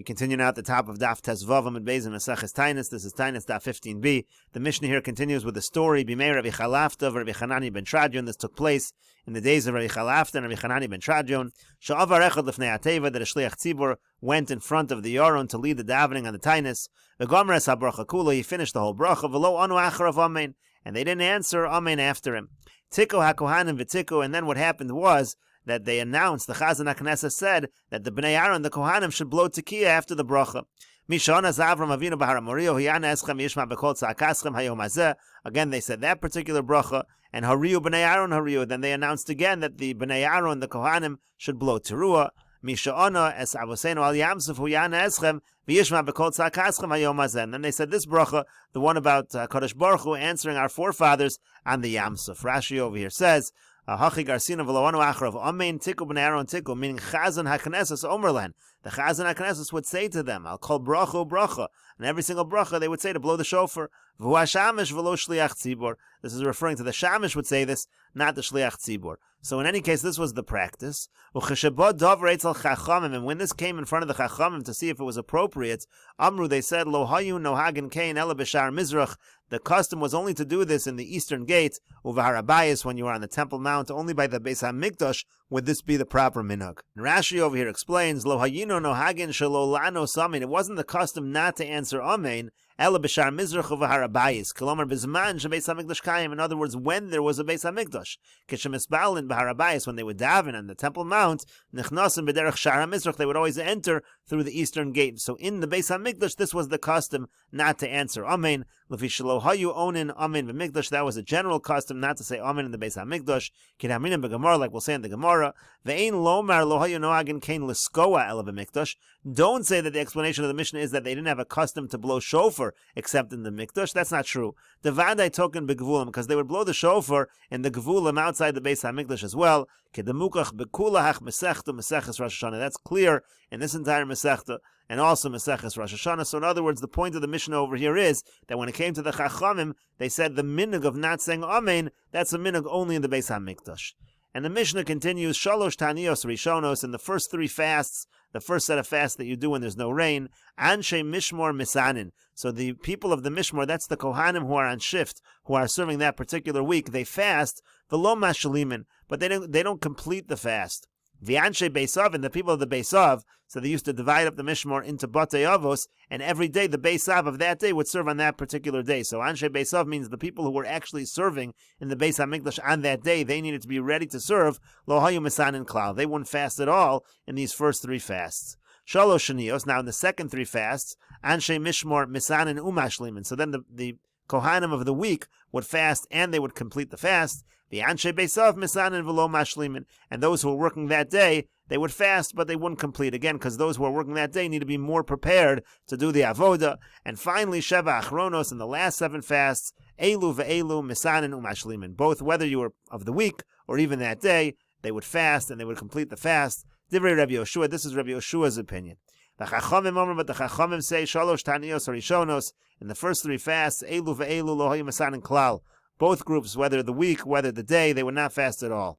We continue now at the top of Daf Tezvavam and Beis in Meseches Taanis. This is Taanis Daf 15b. The Mishnah here continues with the story Bimei Rabbi Chalafta of Rabbi Hanani ben Tradion. This took place in the days of Rabbi Chalafta and Rabbi Hanani ben Tradion. Sha'avar echad lefnei ateva, that a shliach tzibur went in front of the Yaron to lead the davening on the Taanis. V'gomer es habracha kula, he finished the whole bracha. V'lo anu acharav amen, and they didn't answer amen after him. Tikku hakohanim v'tikku, and then what happened was that they announced, the Chazan HaKnesset said, that the Bnei Aaron, the Kohanim, should blow tekiah after the bracha. Again, they said that particular bracha, and Hariyu Bnei Aaron Hariyu. Then they announced again that the Bnei Aaron, the Kohanim, should blow teruah. And then they said this bracha, the one about Kadosh Baruch Hu answering our forefathers on the Yamsuf. Rashi over here says, Hachi Garsina v'loanu achrav amen tiku b'nei Aaron tiku, meaning Chazan HaKnesses Omerlan. The Chazan HaKnesses would say to them, I'll call bracha bracha, and every single bracha they would say to blow the shofar. V'hu hashamish v'lo shliach tzibor. This is referring to the shamish would say this, not the shliach tzibor. So in any case, this was the practice. And when this came in front of the Chachamim to see if it was appropriate, Amru, they said, Lo hayu nohagin kain ela b'shar mizrach. The custom was only to do this in the eastern gate, uvaharabayis, when you were on the Temple Mount, only by the Beis HaMikdash would this be the proper minhag. And Rashi over here explains, Lo hayino nohagin shelo lano samin. It wasn't the custom not to answer amen, ela b'shar mizrach uvaharabayis. Kolomar bizman shebeis HaMikdash kayim. In other words, when there was a Beis HaMikdash. Kishemisbalin b'harabayis, when they would daven on the Temple Mount, nichnasim b'derech shar mizrach, they would always enter through the eastern gate. So in the Beis HaMikdash, this was the custom not to answer amen. Lefi shelo hayu onin amen b'mikdash. That was a general custom not to say amen in the Beis HaMikdash. Kidaminim b'Gemara, like we'll say in the Gemara. Ve'ein lomar lo hayu noagin kain liskoa ela b'mikdash. Don't say that the explanation of the Mishnah is that they didn't have a custom to blow shofar except in the Mikdash. That's not true. The Vadai token b'gevulim, because they would blow the shofar in the gevulim outside the Beis HaMikdash as well. Kedemukach b'kulahach mesechta Meseches Rosh Hashanah. That's clear in this entire Mesechta, and also Meseches Rosh Hashanah. So in other words, the point of the Mishnah over here is that when it came to the Chachamim, they said the minhag of not saying Amen, that's a minhag only in the Beis HaMikdash. And the Mishnah continues, Shalosh Tanios Rishonos, in the first three fasts, the first set of fasts that you do when there's no rain, Anshe Mishmor Misanin. So the people of the Mishmor, that's the Kohanim who are on shift, who are serving that particular week, they fast, V'lo Mashalimin, but they don't complete the fast. V'anshe Beisav, and the people of the Beisav, so they used to divide up the Mishmor into Batei Avos, and every day the Beisav of that day would serve on that particular day. So Anshe Beisav means the people who were actually serving in the Beis HaMikdash on that day, they needed to be ready to serve Lo Hayu Misanin Klal. They wouldn't fast at all in these first three fasts. Shalosh Shanios, now in the second three fasts, Anshe Mishmor Misanin Umashlimin. So then the Kohanim of the week would fast and they would complete the fast. The Anshe Beisav Misanin V'lo Mashlimin. And those who were working that day, they would fast, but they wouldn't complete. Again, because those who are working that day need to be more prepared to do the avoda. And finally, Sheva Achronos, in the last seven fasts, Elu ve'elu Misanin Umashlimin. Both, whether you were of the week or even that day, they would fast and they would complete the fast. Divrei Rabbi Yoshua, this is Rabbi Yoshua's opinion. The Chachamim Omer, but the Chachamim say, Shalosh Tanios Rishonos, in the first three fasts, Elu ve'elu lo hayu misanin klal. Both groups, whether the week, whether the day, they would not fast at all.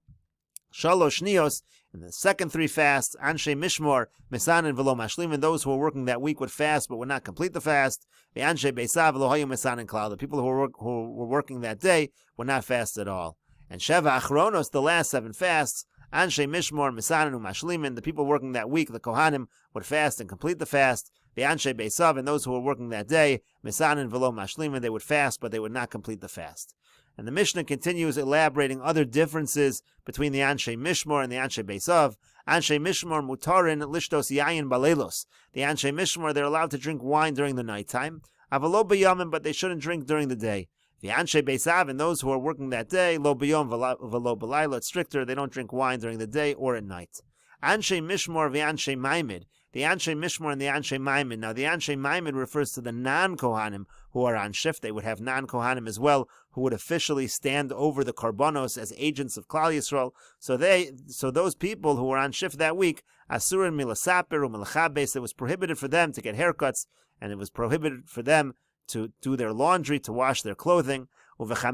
Shalosh Nios, in the second three fasts, Anshe Mishmor, Misanin V'lo Mashlimin, those who were working that week would fast but would not complete the fast. The Anshe Beisav lo hayu misanin klal, the people who were working that day would not fast at all. And Sheva Achronos, the last seven fasts, Anshe Mishmor, Misanin Umashlimin, the people working that week, the Kohanim, would fast and complete the fast. The Anshe Beisav, and those who were working that day, Misanin V'lo Mashlimin, they would fast, but they would not complete the fast. And the Mishnah continues elaborating other differences between the Anshe Mishmor and the Anshe Beisav. Anshe Mishmor mutarin lishtos yayin balelos. The Anshe Mishmor, they're allowed to drink wine during the nighttime. Avalo b'yamim, but they shouldn't drink during the day. The Anshe Beisav, and those who are working that day, lo b'yom v'lo b'layla, it's stricter, they don't drink wine during the day or at night. Anshe Mishmor v'Anshe Maimid. The Anshe Mishmor and the Anshe Maimid. Now the Anshe Maimid refers to the non-Kohanim who are on shift. They would have non-Kohanim as well, who would officially stand over the Korbanos as agents of Klal Yisrael. So those people who were on shift that week, Asurin Milasaper or Milachabes, it was prohibited for them to get haircuts, and it was prohibited for them to do their laundry, to wash their clothing. But on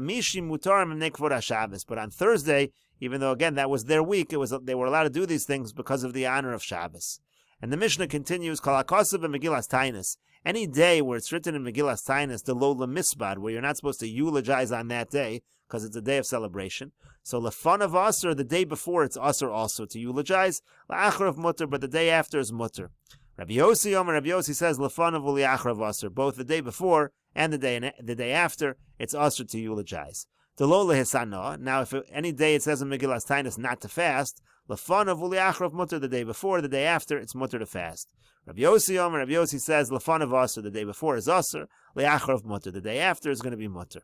Thursday, even though again that was their week, they were allowed to do these things because of the honor of Shabbos. And the Mishnah continues, Kol HaKosav Megillas Taanis. Any day where it's written in Megillas Taanis, the Lo Lemisbad, where you're not supposed to eulogize on that day, because it's a day of celebration. So Lefanav Asr, the day before, it's Asr also to eulogize. La'achrav Mutter, but the day after is Mutter. Rabbi Yossi says Lefanav U'li'achrav Asr, both the day before and the day after, it's Asr to eulogize. The Lo Lehisana, now if any day it says in Megillas Taanis not to fast, Lefanav U'li'achrav Mutter, the day before, the day after, it's Mutter to fast. Rabbi Yossi says Lefanav Asr, the day before is Asr, Le'achrav Mutter, the day after is going to be Mutter.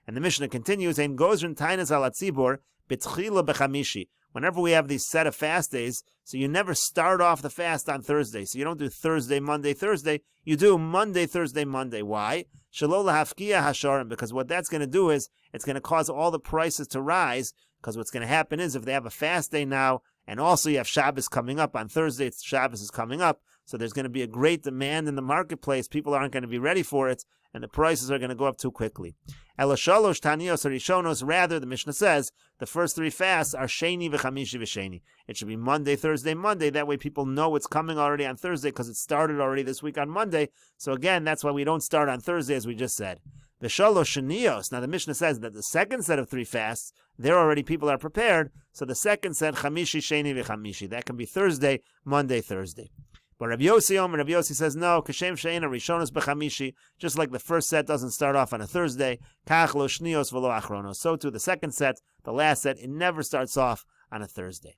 And the Mishnah continues, Ein Gozrin Taanis al Hatzibur B'tchila b'chamishi. Whenever we have these set of fast days, so you never start off the fast on Thursday. So you don't do Thursday, Monday, Thursday. You do Monday, Thursday, Monday. Why? Shelo lahafkiya hasharim. Because what that's going to do is it's going to cause all the prices to rise. Because what's going to happen is if they have a fast day now, and also you have Shabbos coming up on Thursday, Shabbos is coming up. So there's going to be a great demand in the marketplace. People aren't going to be ready for it, and the prices are going to go up too quickly. Elashalosh Tanios or Rishonos, rather, the Mishnah says, the first three fasts are Sheni v'chamishi v'sheni. It should be Monday, Thursday, Monday. That way people know it's coming already on Thursday because it started already this week on Monday. So again, that's why we don't start on Thursday, as we just said. V'shalosh Shenios. Now the Mishnah says that the second set of three fasts, there already people are prepared. So the second set, Chamishi, Sheni v'chamishi. That can be Thursday, Monday, Thursday. But Rabbi Yossi says no. Kashem she'ena rishonos b'chamishi. Just like the first set doesn't start off on a Thursday, kach lo shnios v'lo achronos. So too the second set, the last set, it never starts off on a Thursday.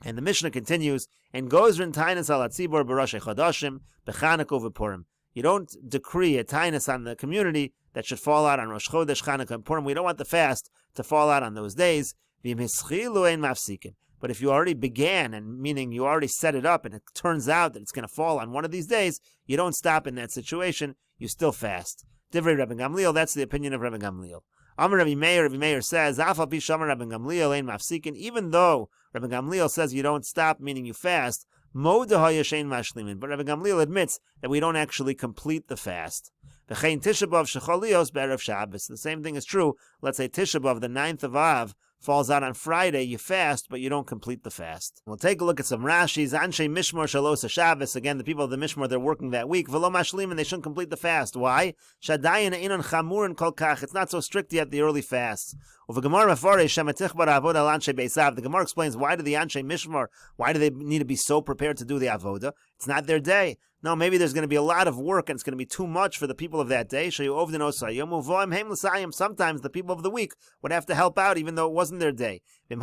And the Mishnah continues, and gozrin taanis al hatzibur b'rosh chodashim b'chanukah v'purim. You don't decree a taanis on the community that should fall out on Rosh Chodesh, Chanukah, and Purim. We don't want the fast to fall out on those days. V'im hischilu ein mafsikin. But if you already began, and meaning you already set it up, and it turns out that it's going to fall on one of these days, you don't stop in that situation, you still fast. Divrei Rabbi Gamliel, that's the opinion of Rabbi Gamliel. Amar Rabbi Meir says, Afal pi shamar Rabbi Gamliel ein mafsikin, even though Rabbi Gamliel says you don't stop, meaning you fast, modaha yashein mashlimin, but Rabbi Gamliel admits that we don't actually complete the fast. V'chein Tisha B'Av shecholios be'erev Shabbos. The same thing is true. Let's say Tisha B'Av, the 9th of Av, falls out on Friday, you fast, but you don't complete the fast. We'll take a look at some Rashis. Anshe Mishmor Shalosa Shabbos. Again, the people of the Mishmor, they're working that week. V'lo mashlim, and they shouldn't complete the fast. Why? Shadayin einon chamurin kol kach. It's not so strict yet, the early fasts. The Gemara explains, why do the Anshe Mishmor, why do they need to be so prepared to do the Avoda? It's not their day. No, maybe there's going to be a lot of work and it's going to be too much for the people of that day. Sometimes the people of the week would have to help out even though it wasn't their day. If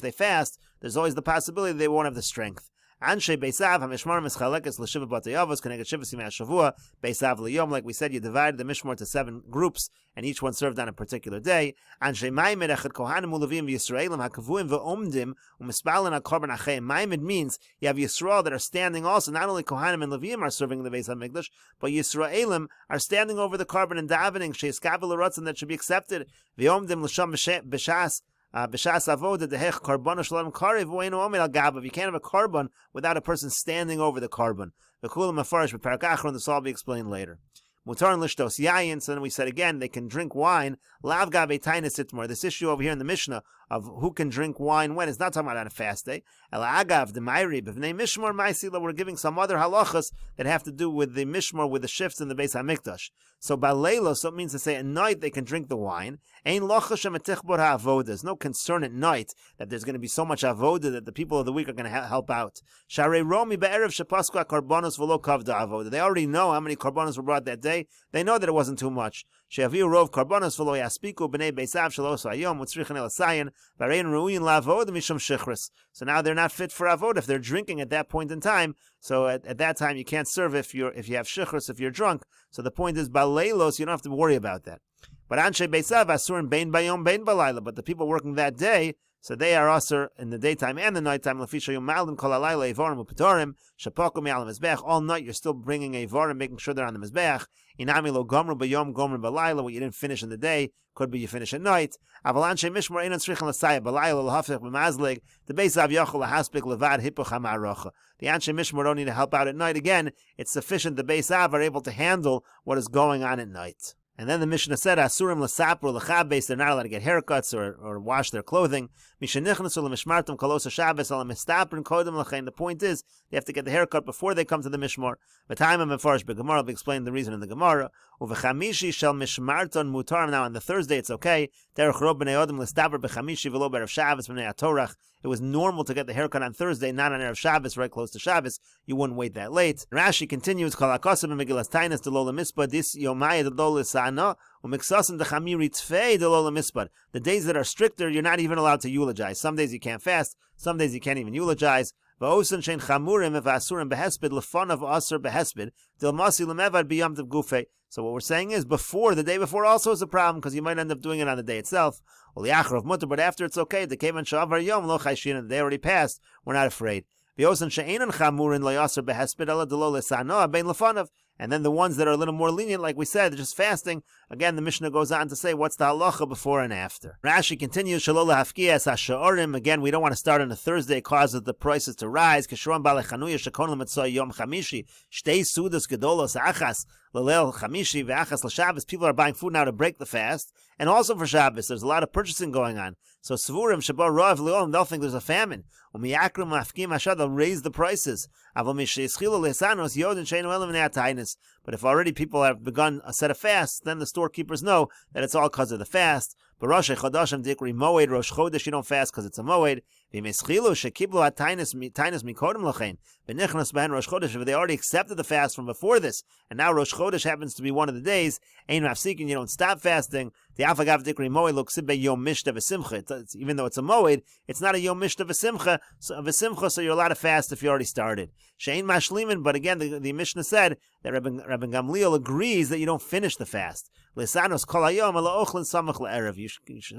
they fast, there's always the possibility they won't have the strength. Anshe Beisav HaMishmar Mischalekes L'Shiva Batei Avos Connected Shiva Simei HaShavua Beisav L'Yom. Like we said, you divided the Mishmar to 7 groups, and each one served on a particular day. Anshe Maimed Echad Kohanim U'Levim V'Yisraelim HaKavuim V'Omdim U'Mispalin HaKorban Acheim. Maimed means you have Yisrael that are standing also. Not only Kohanim and Levim are serving in the Beis HaMikdash, but Yisraelim are standing over the korban and davening She'eskav L'Rotzen that should be accepted. V'Omdim L'Sham B'Shas. B'shas avoda dehech karbon shalom karev v'einu omer al gabav. You can't have a carbon without a person standing over the carbon. The kulam mafarish b'parak achron. This will all be explained later. Mutar and lishtos yayin. So then we said again, they can drink wine. Lav gabe tainis itmor. This issue over here in the Mishnah of who can drink wine when is not talking about on a fast day. El agav the mayri b'vnei mishmor ma'asila. We're giving some other halachas that have to do with the mishmor, with the shifts in the Beis Hamikdash. So baleilos, so it means to say at night they can drink the wine. Ein lochash ametichbor ha'avoda. There's no concern at night that there's going to be so much avoda that the people of the week are going to help out. Sharei romi be'erev shepasku ha'karbonos v'lo kavda avoda. They already know how many karbonos were brought that day. They know that it wasn't too much. She'aviu rov karbonos v'lo yaspiku b'nei beisav shaloso hayom utzrichan el asayin v'arein ru'in la'avoda mishum shichris. So now they're not fit for avoda if they're drinking at that point in time. So at that time you can't serve if you have shichris, if you're drunk. So the point is baleilos, you don't have to worry about that. But anshe beisav asurin bein bayom bein balayla. But the people working that day, so they are asur in the daytime and the nighttime. Lefisha yom malim kol alayla evarim upetorim shapaku me'al mizbeach. All night you're still bringing evarim, making sure they're on the mizbeach. Inami lo gomru bayom gomru balayla. What you didn't finish in the day could be you finish at night. Avalanche mishmor einon tzrichan l'sayah balayla l'hafich b'mazlig. The beisav yachol lahaspik levad hipuch hamarocha. The anshe mishmor don't need to help out at night. Again, it's sufficient the beisav are able to handle what is going on at night. And then the Mishnah said, Asurim l'sapur l'chabes, they're not allowed to get haircuts or wash their clothing. The point is, they have to get the haircut before they come to the mishmar. I'll explain the reason in the Gemara. Now on the Thursday it's okay. It was normal to get the haircut on Thursday, not on Erev Shabbos, right close to Shabbos. You wouldn't wait that late. Rashi continues, the days that are stricter, you're not even allowed to eulogize. Some days you can't fast, some days you can't even eulogize. So what we're saying is, the day before also is a problem, because you might end up doing it on the day itself. But after it's okay, the day already passed, we're not afraid. And then the ones that are a little more lenient, like we said, just fasting, again, the Mishnah goes on to say, what's the halacha before and after? Rashi continues, again, we don't want to start on a Thursday, causes the prices to rise. People are buying food now to break the fast, and also for Shabbos. There's a lot of purchasing going on. So Svurim Shabbat Rav Le'olam, they'll think there's a famine. They'll raise the prices. But if already people have begun a set of fasts, then the storekeepers know that it's all because of the fast. But Rosh Chodashim Dikri Moed, Rosh Chodesh, you don't fast because it's a Moed. If they already accepted the fast from before this, and now Rosh Chodesh happens to be one of the days, Ein Mafsikin, you don't stop fasting. The Afagav Dikri Moed looks Sibbe Yom Mishta V'Simcha. Even though it's a Moed, it's not a Yom Mishta V'Simcha, so you're allowed to fast if you already started. Shein Mashlimin, but again, the Mishnah said that Rabbi Gamliel agrees that you don't finish the fast. Lisanos kol hayom ala ochlin samach la'erev. You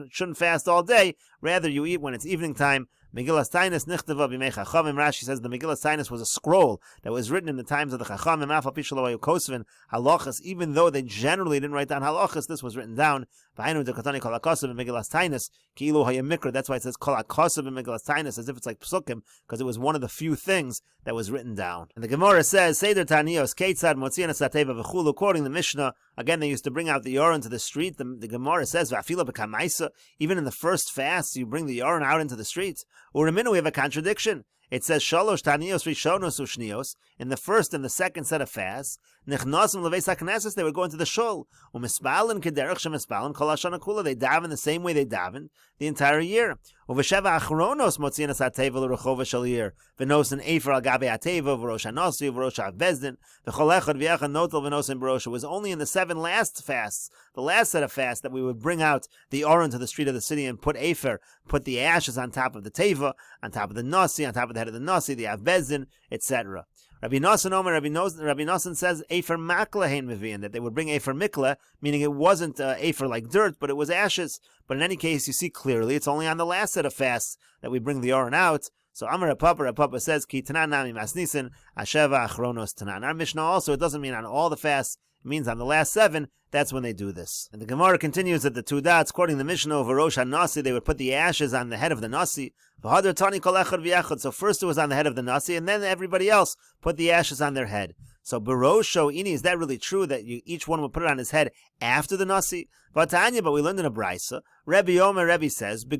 shouldn't fast all day. Rather, you eat when it's evening time. Megillas Taanis nichtava b'mei Chachamim. Rashi says the Megillas Taanis was a scroll that was written in the times of the Chachamim. Afal pi shelo hayu kosvin halachas. Even though they generally didn't write down halachas, this was written down. V'hainu dekatani kol hakosav b'Megillas Taanis ki'ilu hayamikra. That's why it says kol hakosav b'Megillas Taanis, as if it's like psukim, because it was one of the few things that was written down. And the Gemara says, Seder Tanios Keitzad Motzian Sateva v'chulu. Quoting the Mishnah, again they used to bring out the yarn into the street. The Gemara says, V'afila b'kamaisa. Even in the first fast, you bring the yarn out into the streets. Uraminu, we have a contradiction. It says Shalosh Tanios Rishonos Ushnios. In the first and the second set of fasts, Nechnasim Leveis HaKnesses, they would go into the shul. Umispalin Kederach Shemispalin Kol Hashana Kula. They daven the same way they davened the entire year. Uvesheva Achronos Motzinas HaTeva L'Rechova Shalir. V'nosin Efer Al Gabe HaTeva V'rosh HaNosi V'rosh HaVezdin V'chol Echad V'yachad Notel V'nosin B'rosh. It was only in the 7 last fasts, the last set of fasts, that we would bring out the Aron to the street of the city and put Efer, put the ashes on top of the Teva, on top of the Nasi, on top of the head of the Nasi, the Avezdin, etc. Rabbi Nosson says Efer Maklahein Mevian, that they would bring Efer Mikla, meaning it wasn't Efer like dirt, but it was ashes. But in any case, you see clearly it's only on the last set of fasts that we bring the Aron out. So Amar Papa says Ki Tanan Nami Masnisin Asheva Achronos Tanan. Our Mishnah also, it doesn't mean on all the fasts. It means on the last 7, that's when they do this. And the Gemara continues that the 2 dots, quoting the Mishnah of Rosh HaNasi, they would put the ashes on the head of the Nasi. So first it was on the head of the Nasi, and then everybody else put the ashes on their head. So Barosho Ini, is that really true that each one would put it on his head after the Nasi? But we learned in a Brisa, Rebbe says, by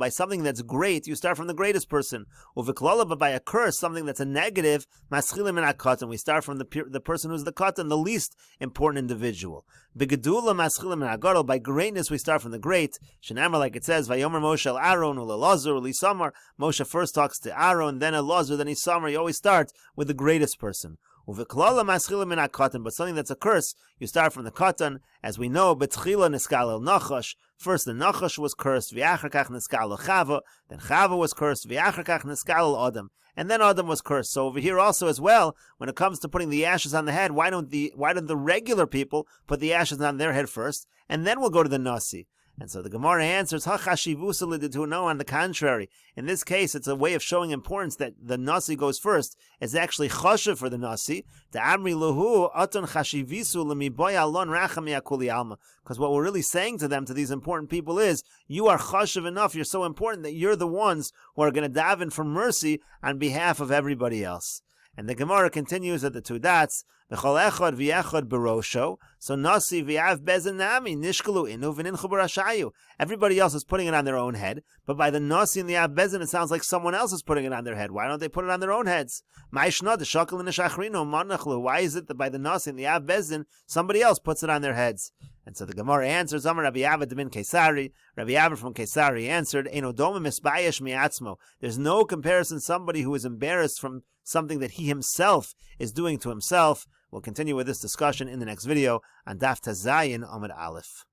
something that's great, you start from the greatest person. But by a curse, something that's a negative, we start from the person who's the katan, the least important individual. By greatness, we start from the great. Shenamar, like it says, Vayomer Moshe el Aaron u'lelazar u'lisamar. Moshe first talks to Aaron, then Elazar, then Isamar. You always start with the greatest person. But something that's a curse, you start from the katan. As we know, betchila niskal el nachash. First the nachash was cursed, v'achar niskal el chava. Then chava was cursed, v'achar niskal el adam. And then Adam was cursed. So over here also as well, when it comes to putting the ashes on the head, why don't the regular people put the ashes on their head first, and then we'll go to the Nasi? And so the Gemara answers, no, on the contrary. In this case, it's a way of showing importance that the Nasi goes first. It's actually chashav for the Nasi. Because what we're really saying to them, to these important people, is, you are chashav enough, you're so important that you're the ones who are going to daven for mercy on behalf of everybody else. And the Gemara continues at the two dots, V'chol echad v'yechad barosho, so nasi v'yav bezin nami, nishkalu inu v'ninchu barashayu. Everybody else is putting it on their own head, but by the nasi and the yav bezin, it sounds like someone else is putting it on their head. Why don't they put it on their own heads? Why is it that by the nasi and the yav bezin, somebody else puts it on their heads? And so the Gemara answers, Amar Rabbi Yavad bin Kesari. Rabbi Yavad from Kesari answered, Eino doma misbayesh miatzmo. There's no comparison somebody who is embarrassed from something that he himself is doing to himself. We'll continue with this discussion in the next video on Daf Tazayin Amud Aleph.